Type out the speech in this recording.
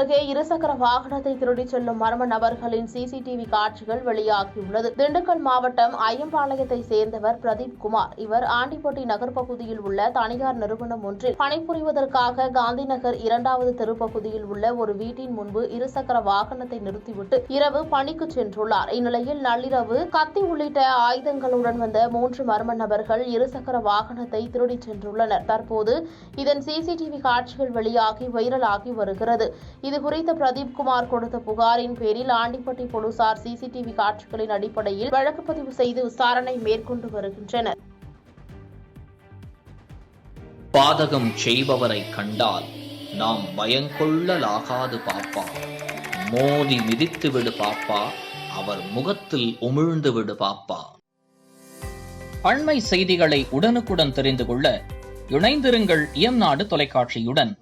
அருகே இருசக்கர வாகனத்தை திருடிச் செல்லும் மர்ம நபர்களின் சிசிடிவி காட்சிகள் வெளியாகியுள்ளது. திண்டுக்கல் மாவட்டம் ஐயம்பாளையத்தை சேர்ந்தவர் பிரதீப் குமார். இவர் ஆண்டிப்பட்டி நகர் பகுதியில் உள்ள தனியார் நிறுவனம் ஒன்றில் பணிபுரிவதற்காக காந்திநகர் 2வது தெருப்பகுதியில் உள்ள ஒரு வீட்டின் முன்பு இருசக்கர வாகனத்தை நிறுத்திவிட்டு இரவு பணிக்கு சென்றுள்ளார். இந்நிலையில் நள்ளிரவு கத்தி உள்ளிட்ட ஆயுதங்களுடன் வந்த 3 மர்ம நபர்கள் இருசக்கர வாகனத்தை திருடிச் சென்றுள்ளனர். தற்போது இதன் சிசிடிவி காட்சிகள் வெளியாகி வைரலாகி வருகிறது. இதுகுறித்து பிரதீப் குமார் கொடுத்த புகாரின் பேரில் ஆண்டிப்பட்டி போலீசார் சிசிடிவி காட்சிகளின் அடிப்படையில் வழக்கு பதிவு செய்து விசாரணை மேற்கொண்டு வருகின்றனர். பாதகம் செய்பவரை கண்டால் நாம் பயங்கொள்ளலாகாது பாப்பா, மோதி மிதித்து விடு பாப்பா, அவர் முகத்தில் உமிழ்ந்து விடு பாப்பா. அண்மை செய்திகளை உடனுக்குடன் தெரிந்து கொள்ள இணைந்திருங்கள் இயம்நாடு தொலைக்காட்சியுடன்.